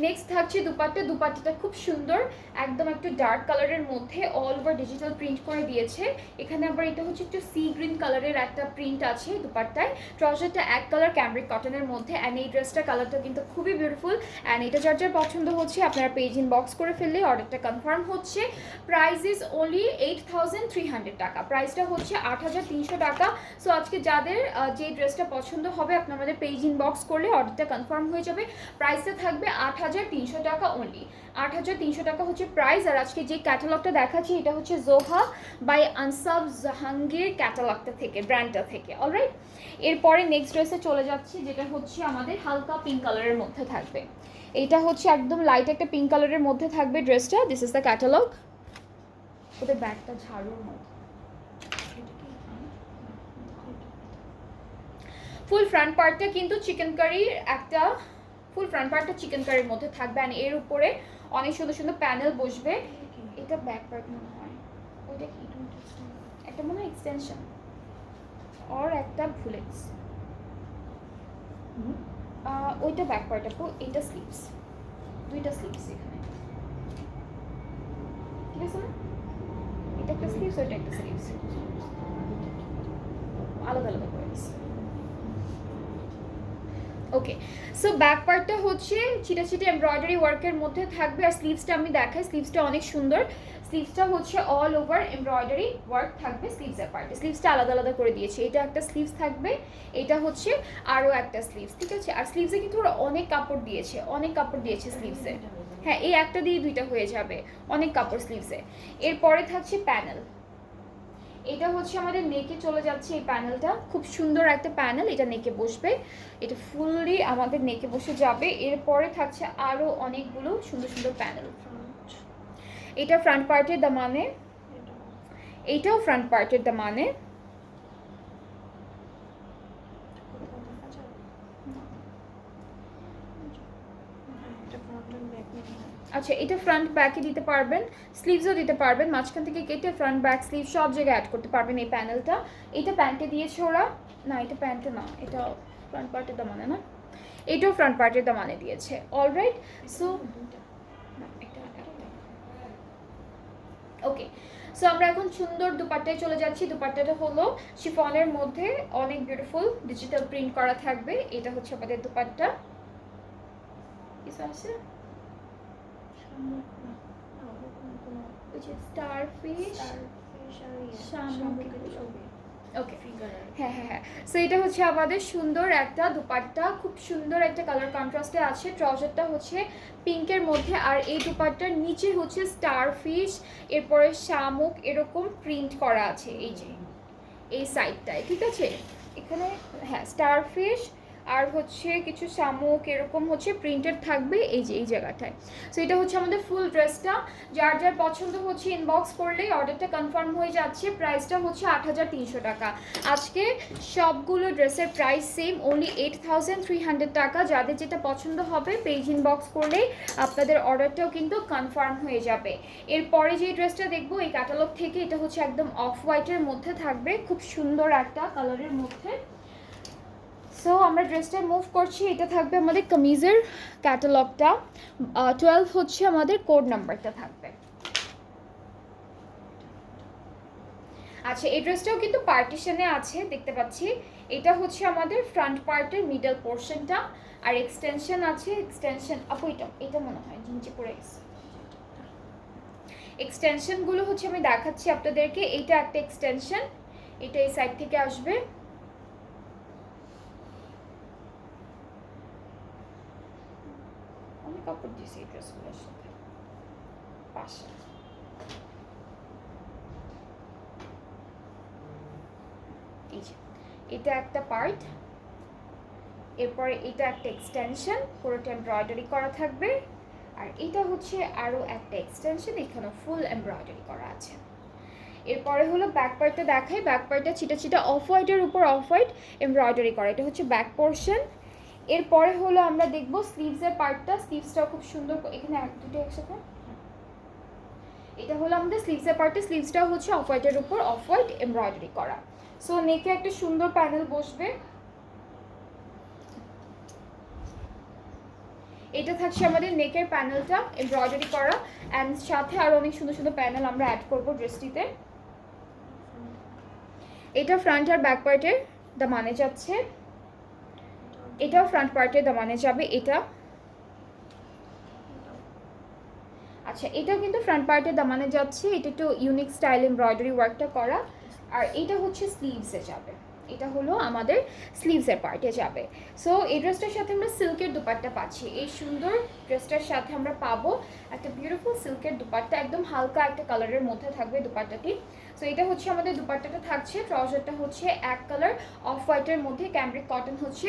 নেক্সট থাকছে দুপাট্টা। দুপাট্টাটা খুব সুন্দর, একদম একটু ডার্ক কালারের মধ্যে অল ওভার ডিজিটাল প্রিন্ট করে দিয়েছে। এখানে আবার এটা হচ্ছে একটু সি গ্রিন কালারের একটা প্রিন্ট আছে দুপাট্টায়। ট্রাউজারটা এক কালার ক্যামব্রিক কটনের মধ্যে। অ্যান্ড এই ড্রেসটার কালারটা কিন্তু খুবই বিউটিফুল। অ্যান্ড এটা যার যার পছন্দ হচ্ছে আপনারা পেজ ইনবক্স করে ফেললে অর্ডারটা কনফার্ম হচ্ছে। প্রাইস ইজ অনলি 8300 টাকা। প্রাইসটা হচ্ছে 8300 টাকা। সো আজকে যাদের যে ড্রেসটা পছন্দ হবে আপনার আমাদের পেজ ইনবক্স করলে অর্ডারটা কনফার্ম হয়ে যাবে। প্রাইসটা থাকবে 8300 টাকা অনলি। 8300 টাকা হচ্ছে প্রাইস। আর আজকে যে ক্যাটালগটা দেখাচ্ছি এটা হচ্ছে জোহা বাই আনসাব জাহাঙ্গীর ক্যাটালগটা থেকে, ব্র্যান্ডটা থেকে। অলরাইট, এরপরে নেক্সট ড্রেসে চলে যাচ্ছি যেটা হচ্ছে আমাদের হালকা পিঙ্ক কালারের মধ্যে থাকবে। এটা হচ্ছে একদম লাইট একটা পিঙ্ক কালারের মধ্যে থাকবে ড্রেসটা। This is the catalogue. ওদের ব্যাগটা ঝাড়ুর মধ্যে। ফুল ফ্রন্ট পার্টটা কিন্তু চিকেন কারির একটা ফুল ফ্রন্ট পার্টটা চিকেন কারির মধ্যে থাকবে, আর এর উপরে অনেক সুন্দর সুন্দর প্যানেল বসবে। এটা ব্যাক পার্ট মনে হয়, ওইটা কি একটা মনে হয় এক্সটেনশন আর একটা ভুলে গেছি, ওইটা ব্যাক পার্ট আপু, এটা স্লিভস, দুইটা স্লিভস এখানে, ঠিক আছে না? এটা একটা স্লিভস, ওইটা একটা স্লিভস, আলাদা আলাদা করে দিচ্ছি। ওকে, সো ব্যাক পার্টটা হচ্ছে ছিটা ছিটা এমব্রয়ডারি ওয়ার্কের মধ্যে থাকবে, আর স্লিভসটা আমি দেখাই, স্লিভসটা অনেক সুন্দর। স্লিভসটা হচ্ছে অল ওভার এমব্রয়ডারি ওয়ার্ক থাকবে স্লিভসের পার্টে, স্লিভসটা আলাদা আলাদা করে দিয়েছি। এটা একটা স্লিভস থাকবে, এটা হচ্ছে আরও একটা স্লিভস, ঠিক আছে? আর স্লিভসে কিন্তু ওরা অনেক কাপড় দিয়েছে, অনেক কাপড় দিয়েছে স্লিভসে। হ্যাঁ, এই একটা দিয়ে দুইটা হয়ে যাবে, অনেক কাপড় স্লিভসে। এরপরে থাকছে প্যানেল, এটা হচ্ছে আমাদের নেকে চলে যাচ্ছে এই প্যানেলটা, খুব সুন্দর একটা প্যানেল, এটা নেকে বসবে, এটা ফুললি আমাদের নেকে বসে যাবে। এরপরে থাকছে আরও অনেকগুলো সুন্দর সুন্দর প্যানেল। এটা ফ্রন্ট পার্টের দামানে, এইটাও ফ্রন্ট পার্টের দামানে, আচ্ছা এটা ফ্রন্ট ব্যাকে দিতে পারবেন, স্লিভসও দিতে পারবেন, মাঝখান থেকে কেটে ফ্রন্ট ব্যাক স্লিভ সব জায়গায় অ্যাড করতে পারবেন এই প্যানেলটা। এটা প্যান্টে দিয়েছে ওরা, না এটা প্যান্টে না, এটা ফ্রন্ট পার্টের দামানে না, এটাও ফ্রন্ট পার্টের দামানে দিয়েছে। অলরাইট, সো ওকে, সো আমরা এখন সুন্দর দুপাট্টায় চলে যাচ্ছি। দুপাট্টাটা হলো শিফনের মধ্যে অনেক বিউটিফুল ডিজিটাল প্রিন্ট করা থাকবে, এটা হচ্ছে আমাদের দুপাট্টা। কিছু আছে স্টারফিশ, ওকে, হ্যাঁ হ্যাঁ হ্যাঁ, সো এটা হচ্ছে আমাদের সুন্দর একটা দুপাট্টা, খুব সুন্দর একটা কালার কন্ট্রাস্টে আছে। ট্রাউজারটা হচ্ছে পিঙ্কের মধ্যে, আর এই দুপাট্টার নিচে হচ্ছে স্টারফিশ, এরপরে শামুক এরকম প্রিন্ট করা আছে এই যে এই সাইডটায়, ঠিক আছে? এখানে হ্যাঁ স্টারফিশ আর হচ্ছে কিছু শামুক এরকম হচ্ছে প্রিন্টেড থাকবে এই যে এই জায়গাটায়। সো এটা হচ্ছে আমাদের ফুল ড্রেসটা, যার যার পছন্দ হচ্ছে ইনবক্স করলেই অর্ডারটা কনফার্ম হয়ে যাচ্ছে। প্রাইসটা হচ্ছে 8300 টাকা। আজকে সবগুলো ড্রেসের প্রাইস সেম, অনলি 8300 টাকা। যাদের যেটা পছন্দ হবে পেজ ইনবক্স করলেই আপনাদের অর্ডারটাও কিন্তু কনফার্ম হয়ে যাবে। এরপরে যে ড্রেসটা দেখবো এই ক্যাটালগ থেকে, এটা হচ্ছে একদম অফ হোয়াইটের মধ্যে থাকবে, খুব সুন্দর একটা কালারের মধ্যে। সো আমরা ড্রেসটা মুভ করছি, এটা থাকবে আমাদের কামিজের ক্যাটালগটা, 12 হচ্ছে আমাদের কোড নাম্বারটা থাকবে। আচ্ছা এই ড্রেসটাও কিন্তু পার্টিশনে আছে দেখতে পাচ্ছি, এটা হচ্ছে আমাদের ফ্রন্ট পার্টের মিডল পোর্শনটা, আর এক্সটেনশন আছে, এক্সটেনশন আপু এটা মনে হয় জিঞ্চি পড়ে গেছে। এক্সটেনশনগুলো হচ্ছে আমি দেখাচ্ছি আপনাদেরকে, এইটা একটা এক্সটেনশন, এটা এই সাইড থেকে আসবে, অনেক কাপড় দিয়েছি এই ড্রেসগুলোর সাথে পাশে। এটা একটা পার্ট, এরপরে এটা একটা এক্সটেনশন, পুরোটা এমব্রয়ডারি করা থাকবে, আর এটা হচ্ছে আরও একটা এক্সটেনশন, এখানে ফুল এমব্রয়ডারি করা আছে। এরপরে হলো ব্যাক পার্টটা দেখাই, ব্যাক পার্টটা ছিটা ছিটা অফ হোয়াইটের উপর অফ হোয়াইট এমব্রয়ডারি করা, এটা হচ্ছে ব্যাক পোর্শন। এরপরে হলো আমরা দেখবো স্লিভসের পার্টটা, স্লিভসটাও খুব সুন্দর, এখানে এক দুটো একসাথে, এটা হলো আমাদের স্লিভসের পার্টে, স্লিভসটাও হচ্ছে অফ হোয়াইটের উপর অফ হোয়াইট এমব্রয়ডারি করা। সো নেকে একটা সুন্দর প্যানেল বসবে, এটা থাকছে আমাদের নেকের প্যানেলটা এমব্রয়ডারি করা, অ্যান্ড সাথে আরও অনেক সুন্দর সুন্দর প্যানেল আমরা অ্যাড করবো ড্রেসটিতে। এটা ফ্রন্ট আর ব্যাক পার্টের দামানে যাচ্ছে, এটাও ফ্রন্ট পার্টের দামানে যাবে এটা। আচ্ছা এটাও কিন্তু ফ্রন্ট পার্টের দামানে যাচ্ছে, এটা একটু ইউনিক স্টাইল এমব্রয়ডারি ওয়ার্কটা করা, আর এটা হচ্ছে স্লিভসে যাবে, এটা হলো আমাদের স্লিভসের পার্টে যাবে। সো এই ড্রেসটার সাথে আমরা সিল্কের দুপাট্টা পাচ্ছি, এই সুন্দর ড্রেসটার সাথে আমরা পাবো একটা বিউটিফুল সিল্কের দুপাট্টা, একদম হালকা একটা কালারের মধ্যে থাকবে দুপাট্টাটি। সো এটা হচ্ছে আমাদের দুপাট্টাটা থাকছে, ট্রাউজারটা হচ্ছে এক কালার অফ হোয়াইটের মধ্যে, ক্যামব্রিক কটন হচ্ছে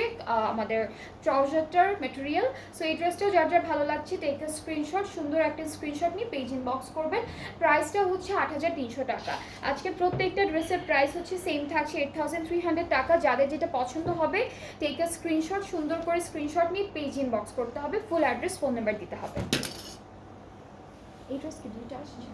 আমাদের ট্রাউজারটার মেটেরিয়াল। সো এই ড্রেসটাও যার যার ভালো লাগছে টেক আ স্ক্রিনশট, সুন্দর একটা স্ক্রিনশট নিয়ে পেজ ইনবক্স করবেন। প্রাইসটা হচ্ছে 8300 টাকা। আজকে প্রত্যেকটা ড্রেসের প্রাইস হচ্ছে সেম থাকছে, 8300 1300 টাকা। যাদের যেটা পছন্দ হবে টেক আ স্ক্রিনশট, সুন্দর করে স্ক্রিনশট নিয়ে পেজ ইনবক্স করতে হবে, ফুল অ্যাড্রেস ফোন নাম্বার দিতে হবে। এই ড্রেস কি দুইটা আসছে?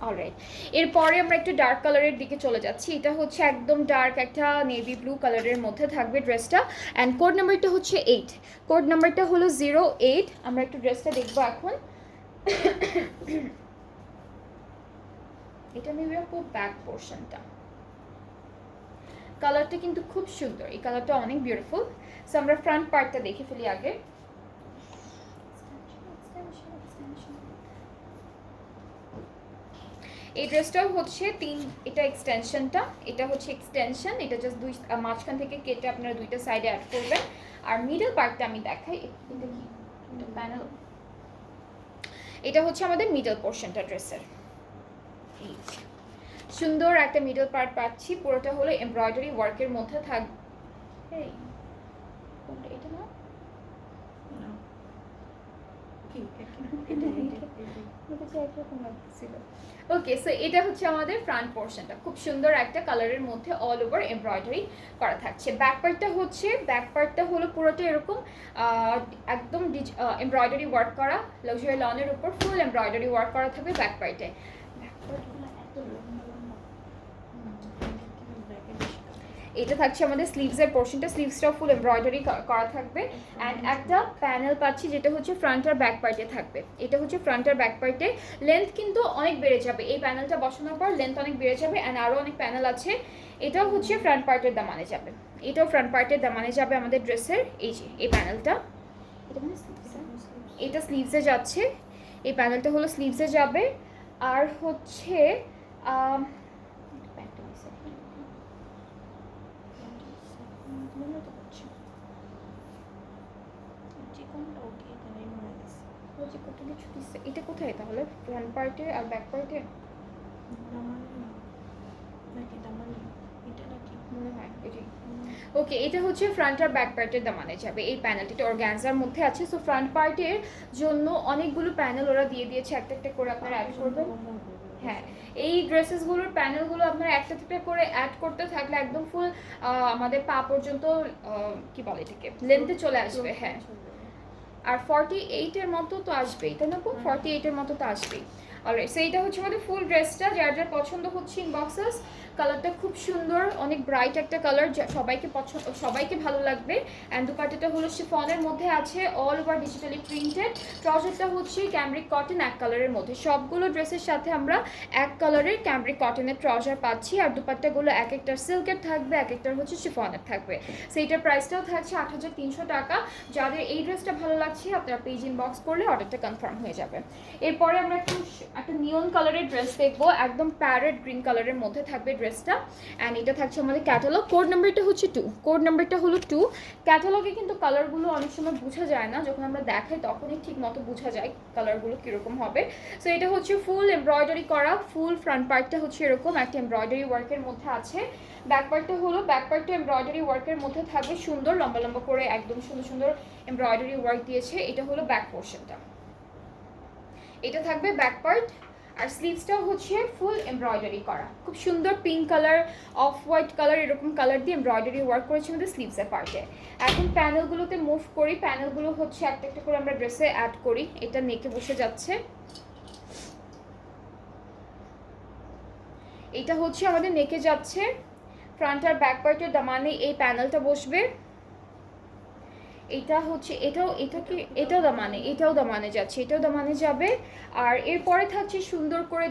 অলরাইট, এরপরে আমরা একটু ডার্ক কালারের দিকে চলে যাচ্ছি। এটা হচ্ছে একদম ডার্ক একটা নেভি ব্লু কালারের মধ্যে থাকবে ড্রেসটা, অ্যান্ড কোড নাম্বারটা হচ্ছে 8, কোড নাম্বারটা হলো 08। আমরা একটু ড্রেসটা দেখবো এখন। এটা নেবে আপু ব্যাক পোর্শনটা, কালারটা কিন্তু খুব সুন্দর, এই কালারটা অনেক বিউটিফুল। সো আমরা ফ্রন্ট পার্টটা দেখে ফেলি আগে। এই ড্রেসটাও হচ্ছে এটা এক্সটেনশনটা, এটা হচ্ছে এক্সটেনশন, এটা জাস্ট দুই মাঝখান থেকে কেটে আপনারা দুইটা সাইডে অ্যাড করবেন। আর মিডল পার্টটা আমি দেখাই, এটা কি প্যানেল, এটা হচ্ছে আমাদের মিডল পোর্শনটা ড্রেসের। এই সুন্দর একটা মিডল পার্ট পাচ্ছি, পুরোটা হলো এমব্রয়ডারি ওয়ার্কের মধ্যে থাকবে। এই কোনটা, এটা না? ওকে, সো এটা হচ্ছে আমাদের ফ্রন্ট পোর্শনটা, খুব সুন্দর একটা কালারের মধ্যে অল ওভার এমব্রয়ডারি করা থাকছে। ব্যাক পার্টটা হলো পুরোটা এরকম একদম এমব্রয়ডারি ওয়ার্ক করা, লাক্সারি লনের উপর ফুল এমব্রয়ডারি ওয়ার্ক করা থাকবে ব্যাক পার্টে। এটা থাকছে আমাদের স্লিভসের পোর্শনটা, স্লিভসটাও ফুল এমব্রয়ডারি করা থাকবে, অ্যান্ড একটা প্যানেল পাচ্ছি যেটা হচ্ছে ফ্রন্ট আর ব্যাক পার্টে থাকবে। এটা হচ্ছে ফ্রন্ট আর ব্যাক পার্টে, লেন্থ কিন্তু অনেক বেড়ে যাবে, এই প্যানেলটা বসানোর পর লেন্থ অনেক বেড়ে যাবে, অ্যান্ড আরও অনেক প্যানেল আছে। এটাও হচ্ছে ফ্রন্ট পার্টের দামানে যাবে, এটাও ফ্রন্ট পার্টের দামানে যাবে আমাদের ড্রেসের। এই যে এই প্যানেলটা, এটা স্লিভসে যাচ্ছে, এই প্যানেলটা হলো স্লিভসে যাবে। আর হচ্ছে এটা কোথায় তাহলে, ফ্রন্ট পার্টে আর ব্যাক পার্টে মনে হয় এটাই। ওকে, এটা হচ্ছে ফ্রন্ট আর ব্যাক পার্টের দামানে যাবে এই প্যানেলটা, অর্গানজার মধ্যে আছে। সো ফ্রন্ট পার্টের জন্য অনেকগুলো প্যানেল ওরা দিয়ে দিয়েছে, একটা একটা করে আপনারা অ্যাড করবেন। হ্যাঁ, এই ড্রেসেসগুলোর প্যানেলগুলো আপনারা একটা একটা করে অ্যাড করতে থাকলে একদম ফুল আমাদের পা পর্যন্ত কি বলে এটাকে লেন্থে চলে আসবে। হ্যাঁ, আর 48-এর মতো তো আসবেই, তাই না? 48-এর মতো তো আসবেই। অলরাইট, সো এইটা হচ্ছে আমাদের ফুল ড্রেসটা, যার যার পছন্দ হচ্ছে ইনবক্সেস। কালারটা খুব সুন্দর, অনেক ব্রাইট একটা কালার, সবাইকে ভালো লাগবে। অ্যান্ড দুপাট্টাটা হলো শিফনের মধ্যে আছে, অল ওভার ডিজিটালি প্রিন্টেড। ট্রাউজারটা হচ্ছে ক্যামব্রিক কটন এক কালারের মধ্যে, সবগুলো ড্রেসের সাথে আমরা এক কালারের ক্যামব্রিক কটনের ট্রাউজার পাচ্ছি। আর দুপাট্টাগুলো এক একটার সিল্কের থাকবে, এক একটার হচ্ছে শিফনের থাকবে। সো এইটার প্রাইসটাও থাকছে 8300 টাকা। যাদের এই ড্রেসটা ভালো লাগছে আপনারা পেজ ইনবক্স করলে অর্ডারটা কনফার্ম হয়ে যাবে। এরপরে আমরা একটা নিয়ন কালারের ড্রেস দেখবো, একদম প্যারেট গ্রিন কালারের মধ্যে থাকবে ড্রেসটা, অ্যান্ড এটা থাকছে আমাদের ক্যাটালগ। কোড নাম্বারটা হচ্ছে 2, কোড নাম্বারটা হলো 2। ক্যাটালগে কিন্তু কালারগুলো অনেক সময় বোঝা যায় না, যখন আমরা দেখাই তখনই ঠিক মতো বোঝা যায় কালারগুলো কীরকম হবে। সো এটা হচ্ছে ফুল এমব্রয়ডারি করা, ফুল ফ্রন্ট পার্টটা হচ্ছে এরকম একটা এমব্রয়ডারি ওয়ার্কের মধ্যে আছে। ব্যাক পার্টটা এমব্রয়ডারি ওয়ার্কের মধ্যে থাকবে, সুন্দর লম্বা লম্বা করে একদম সুন্দর সুন্দর এমব্রয়ডারি ওয়ার্ক দিয়েছে। এটা হলো ব্যাক পোর্শনটা, এটা থাকবে ব্যাক পার্ট। আর স্লিভসটাও হচ্ছে ফুল এমব্রয়ডারি করা, খুব সুন্দর pink colour, off white colour, এরকম কালার দিয়ে এমব্রয়ডারি ওয়ার্ক করেছে আমাদের স্লিভসের পার্টে। এখন প্যানেলগুলোতে মুভ করি, প্যানেলগুলো হচ্ছে একটা একটা করে আমরা ড্রেসে অ্যাড করি। এটা নেকে বসে যাচ্ছে, এটা হচ্ছে আমাদের নেকে যাচ্ছে, ফ্রন্ট আর ব্যাক পার্টের দামানে এই প্যানেলটা বসবে। এটা হচ্ছে এটাও দামানে যাচ্ছে, এটাও দামানে যাবে। আর এরপরে থাকছে সুন্দর করে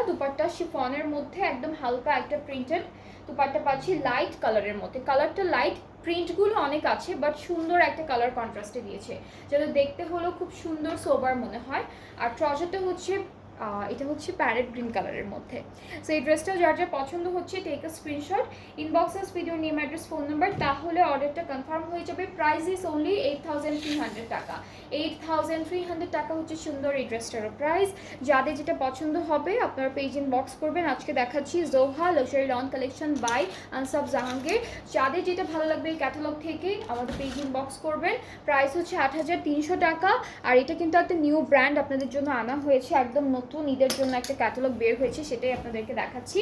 দুপাট্টা শিফনের মধ্যে একদম হালকা একটা প্রিন্টেড দুপাট্টা পাচ্ছি লাইট কালারের মধ্যে। কালারটা লাইট, প্রিন্টগুলো অনেক আছে বাট সুন্দর একটা কালার কন্ট্রাস্টে দিয়েছে, যেটা দেখতে হলো খুব সুন্দর সোবার মনে হয়। আর ট্রাউজারটা হচ্ছে এটা হচ্ছে প্যারেট গ্রিন কালারের মধ্যে। সো এই ড্রেসটা যার যার পছন্দ হচ্ছে take a screenshot, inboxes video name address phone number, তাহলে অর্ডারটা কনফার্ম হয়ে যাবে। প্রাইস ইজ অনলি 8300 টাকা। 8300 টাকা হচ্ছে সুন্দর এই ড্রেসটারও প্রাইস। যাদের যেটা পছন্দ হবে আপনারা পেজ ইনবক্স করবেন। আজকে দেখাচ্ছি Zoha luxury lawn collection by Ansab Jahangir. যাদের যেটা ভালো লাগবে এই ক্যাটালগ থেকে আমাদের পেজ ইনবক্স করবেন। প্রাইস হচ্ছে 8300 টাকা। আর এটা কিন্তু একটা নিউ ব্র্যান্ড আপনাদের জন্য আনা হয়েছে, একদম নতুন নতুন ঈদের জন্য একটা ক্যাটালগ বের হয়েছে, সেটাই আপনাদেরকে দেখাচ্ছি।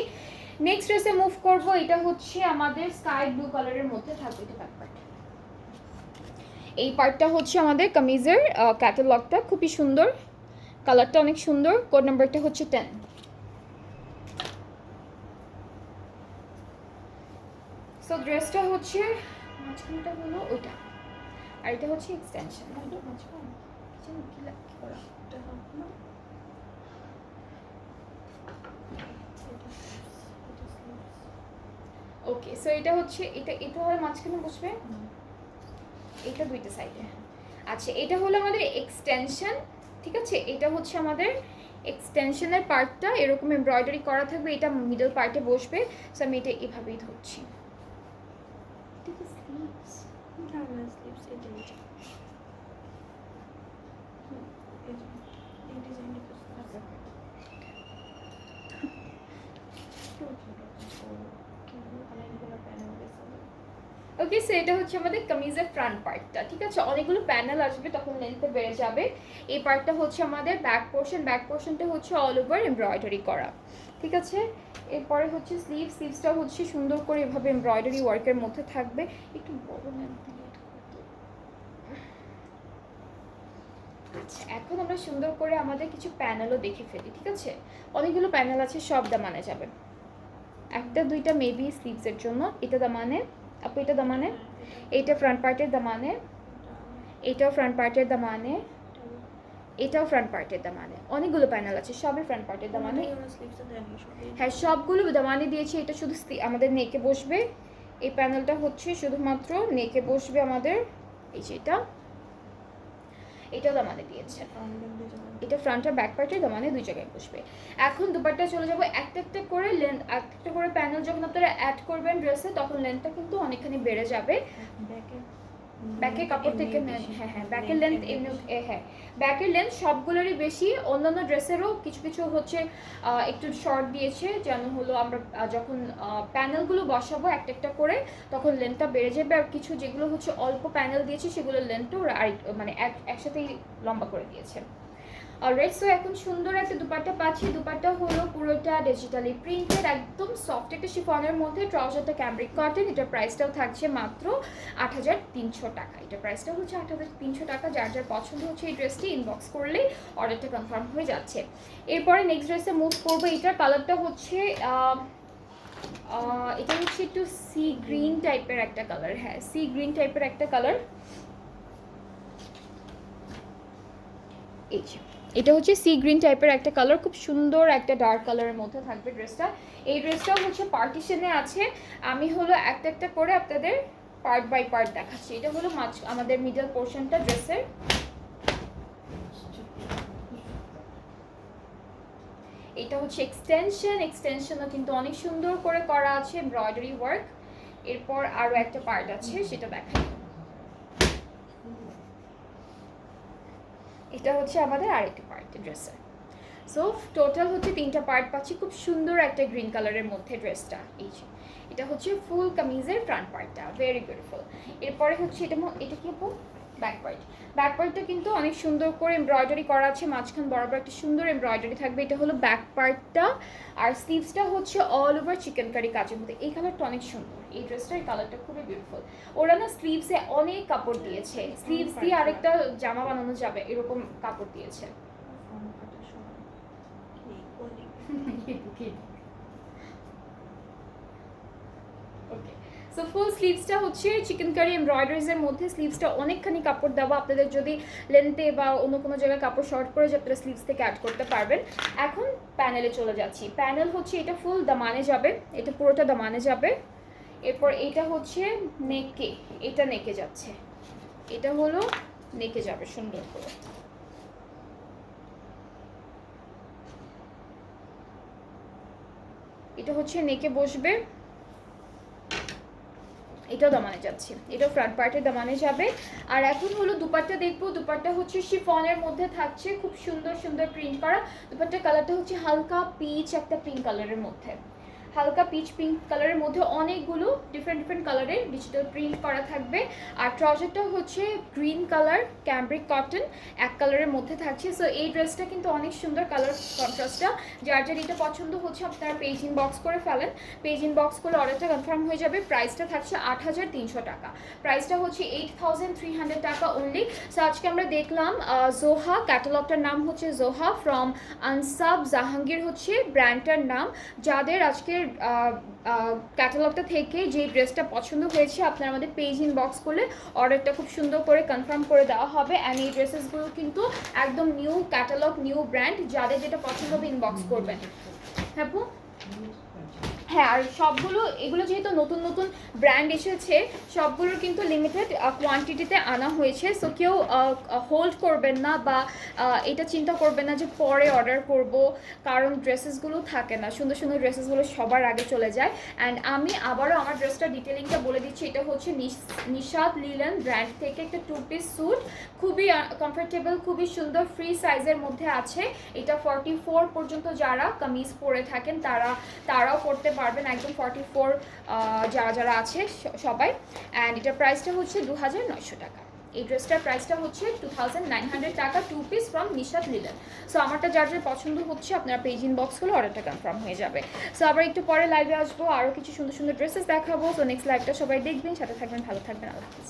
নেক্সট ড্রেসে মুভ করব, এটা হচ্ছে আমাদের স্কাই ব্লু কালারের মধ্যে থাকবে, এটা ব্যাক পার্ট। এই পার্টটা হচ্ছে আমাদের কামিজের ক্যাটালগটা, খুবই সুন্দর, কালারটা অনেক সুন্দর। কোড নাম্বারটা হচ্ছে 10। সো ড্রেসটা হচ্ছে মাঝখানটা হলো ওইটা, আর এটা হচ্ছে এক্সটেনশন। ওকে, সো এটা হচ্ছে এটা হলো মাঝখানে বসবে, এটা দুইটা সাইডে। আচ্ছা, এটা হলো আমাদের এক্সটেনশন, ঠিক আছে? এটা হচ্ছে আমাদের এক্সটেনশনের পার্টটা, এরকম এমব্রয়ডারি করা থাকবে, এটা মিডল পার্টে বসবে। সো আমি এটা এভাবেই ধরছি। ওকে, সো এটা হচ্ছে আমাদের কামিজের ফ্রন্ট পার্টটা, ঠিক আছে? অনেকগুলো প্যানেল আসবে, তখন লেন্থে বেড়ে যাবে। এই পার্টটা হচ্ছে আমাদের ব্যাক পোর্শন, ব্যাক পোর্শনটা হচ্ছে অল ওভার এমব্রয়ডারি করা, ঠিক আছে? এরপরে হচ্ছে স্লিভসটা হচ্ছে সুন্দর করে এভাবে এমব্রয়ডারি ওয়ার্কের মধ্যে থাকবে। একটু বড় লেন্থ দিলে। আচ্ছা, এখন আমরা সুন্দর করে আমাদের কিছু প্যানেলও দেখে ফেলি, ঠিক আছে? অনেকগুলো প্যানেল আছে, সব দামানে যাবে। একটা দুইটা মেবি স্লিভসের জন্য, এটা দামানে, আপু এটা দামানে, এইটা ফ্রন্ট পার্টের দামানে, এটাও ফ্রন্ট পার্টের দামানে, এটাও ফ্রন্ট পার্টের দামানে। অনেকগুলো প্যানেল আছে, সবই ফ্রন্ট পার্টের দামানে। হ্যাঁ, সবগুলো দামানে দিয়েছি। এটা শুধু আমাদের নেকে বসবে, এই প্যানেলটা হচ্ছে শুধুমাত্র নেকে বসবে আমাদের। এই যে এটাও দামানে দিয়েছে, এটা ফ্রন্ট আর ব্যাক পার্টের দামানে দুই জায়গায় বসবে। এখন দুপাট্টা চলে যাবো, একটা একটা করে লেন্থ, একটা করে প্যানেল যখন আপনারা অ্যাড করবেন ড্রেসে, তখন লেন্থটা কিন্তু অনেকখানি বেড়ে যাবে। ব্যাকের কাপড় থেকে, হ্যাঁ হ্যাঁ, ব্যাকের লেন্থ এমনি, হ্যাঁ ব্যাকের লেন্থ সবগুলোরই বেশি। অন্যান্য ড্রেসেরও কিছু কিছু হচ্ছে একটু শর্ট দিয়েছে, যেন হলো আমরা যখন প্যানেলগুলো বসাবো একটা একটা করে, তখন লেন্থটা বেড়ে যাবে। আর কিছু যেগুলো হচ্ছে অল্প প্যানেল দিয়েছে, সেগুলোর লেন্থটা ওরা আর মানে একসাথেই লম্বা করে দিয়েছে। অলরাইট, সো এখন সুন্দর একটা দুপাট্টা পাচ্ছি। দুপাট্টা হলো পুরোটা ডিজিটালি প্রিন্টেড, একদম সফট একটা শিফনের মধ্যে, ট্রাউজারটা ক্যামব্রিক কটন। এটার প্রাইসটাও থাকছে মাত্র ৮৩০০ টাকা। এটার প্রাইসটা হচ্ছে ৮৩০০ টাকা। যার যার পছন্দ হচ্ছে এই ড্রেসটি, ইনবক্স করলেই অর্ডারটা কনফার্ম হয়ে যাচ্ছে। এরপরে নেক্সট ড্রেসে মুভ করবো। এটার কালারটা হচ্ছে এটা হচ্ছে একটু সি গ্রিন টাইপের একটা কালার, হ্যাঁ সি গ্রিন টাইপের একটা কালার। এই যে এটা হচ্ছে সি গ্রিন টাইপের একটা কালার, খুব সুন্দর একটা ডার্ক কালারের মধ্যে থাকবে ড্রেসটা। এই ড্রেসটাও হচ্ছে পার্টিশনে আছে। আমি হলো একটা একটা করে আপনাদের পার্ট বাই পার্ট দেখাচ্ছি। এটা হলো আমাদের মিডল পোর্শনটা ড্রেসের। এটা হচ্ছে এক্সটেনশনও কিন্তু অনেক সুন্দর করে করা আছে, এমব্রয়ডারি ওয়ার্ক। এরপর আরও একটা পার্ট আছে, সেটা দেখাই। এটা হচ্ছে আমাদের আরেকটা পার্ট ড্রেসের। সো টোটাল হচ্ছে 3টা পার্ট পাচ্ছি, খুব সুন্দর একটা গ্রিন কালারের মধ্যে ড্রেসটা। এই যে এটা হচ্ছে ফুল কামিজের ফ্রন্ট পার্টটা, ভেরি বিউটিফুল। এরপরে হচ্ছে এটা কি আপু? Back part. ব্যাক পার্টটা কিন্তু অনেক সুন্দর করে এমব্রয়ডারি করা আছে, মাঝখান বরাবর একটা সুন্দর এমব্রয়ডারি থাকবে। এটা হলো ব্যাক পার্টটা। আর স্লিভসটা হচ্ছে অল ওভার চিকেন কারি কাজের মধ্যে। এই কালারটা অনেক সুন্দর, এই ড্রেসটার কালারটা খুবই বিউটিফুল। ওরা না স্লিভসে অনেক কাপড় দিয়েছে, স্লিভস দিয়ে আরেকটা জামা বানানো যাবে এরকম কাপড় দিয়েছে। ওকে, সো ফুল স্লিভসটা হচ্ছে চিকেন কারি এমব্রয়ডারিজের মধ্যে। স্লিভসটা অনেকখানি কাপড় দেওয়া, আপনাদের যদি লেন্থে বা অন্য কোনো জায়গায় কাপড় শর্ট করে যে আপনারা স্লিভস থেকে অ্যাড করতে পারবেন। এখন প্যানেলে চলে যাচ্ছি। প্যানেল হচ্ছে এটা ফুল দামানে যাবে, এটা পুরোটা দামানে যাবে। এরপর এটা হচ্ছে নেকে, এটা নেকে যাচ্ছে, এটা হলো নেকে যাবে সুন্দর করে। এটা হচ্ছে নেকে বসবে, এটাও দামানে যাচ্ছে, এটাও ফ্রন্ট পার্টের দামানে যাবে। আর এখন হলো দুপাট্টা দেখবো। দুপাট্টা হচ্ছে শিফনের মধ্যে থাকছে, খুব সুন্দর সুন্দর প্রিন্ট করা। দুপাট্টার কালারটা হচ্ছে হালকা পিচ একটা পিঙ্ক কালারের মধ্যে, হালকা পিচ পিঙ্ক কালারের মধ্যে অনেকগুলো ডিফারেন্ট কালারের ডিজিটাল প্রিন্ট করা থাকবে। আর ট্রাউজারটা হচ্ছে গ্রিন কালার ক্যাম্ব্রিক কটন এক কালারের মধ্যে থাকছে। সো এই ড্রেসটা কিন্তু অনেক সুন্দর কালার কন্ট্রাস্টটা। যার যার এটা পছন্দ হচ্ছে আপনারা পেজ ইনবক্স করে ফেলেন, পেজ ইনবক্স করলে অর্ডারটা কনফার্ম হয়ে যাবে। প্রাইসটা থাকছে 8300 টাকা, প্রাইসটা হচ্ছে 8300 টাকা অনলি। সো আজকে আমরা দেখলাম জোহা, ক্যাটালগটার নাম হচ্ছে জোহা ফ্রম আনসাব জাহাঙ্গীর হচ্ছে ব্র্যান্ডটার নাম। যাদের আজকের ক্যাটালগটা থেকে যে ড্রেসটা পছন্দ হয়েছে আপনারা আমাদের পেজ ইনবক্স করলে অর্ডারটা খুব সুন্দর করে কনফার্ম করে দেওয়া হবে। অ্যান্ড এই ড্রেসেসগুলো কিন্তু একদম নিউ ক্যাটালগ, নিউ ব্র্যান্ড, যাদের যেটা পছন্দ হবে ইনবক্স করবেন। হ্যাঁ আপু? হ্যাঁ, আর সবগুলো এগুলো যেহেতু নতুন নতুন ব্র্যান্ড এসেছে সবগুলোর কিন্তু লিমিটেড কোয়ান্টিটিতে আনা হয়েছে। সো কেউ হোল্ড করবেন না বা এটা চিন্তা করবেন না যে পরে অর্ডার করব, কারণ ড্রেসেসগুলো থাকে না, সুন্দর সুন্দর ড্রেসেসগুলো সবার আগে চলে যায়। অ্যান্ড আমি আবারও আমার ড্রেসটা ডিটেলিংটা বলে দিচ্ছি। এটা হচ্ছে নিশাদ লিলেন ব্র্যান্ড থেকে একটা 2 পিস স্যুট, খুবই কমফোর্টেবল, খুবই সুন্দর, ফ্রি সাইজের মধ্যে আছে। এটা 44 পর্যন্ত যারা কামিজ পরে থাকেন তারাও পরতে পারবেন, একদম 44 যারা যারা আছে সবাই। অ্যান্ড এটার প্রাইসটা হচ্ছে 2900 টাকা। এই ড্রেসটার প্রাইসটা হচ্ছে 2900 টাকা, 2 piece from Nishad linen. So আমারটা যার যার পছন্দ হচ্ছে আপনারা পেজ ইনবক্স করলে অর্ডারটা কনফার্ম হয়ে যাবে। সো আবার একটু পরে লাইভে আসবো, আরও কিছু সুন্দর সুন্দর ড্রেসেস দেখাবো। সো নেক্সট লাইভটা সবাই দেখবেন, সাথে থাকবেন, ভালো থাকবেন, আল্লাহ হাফিজ।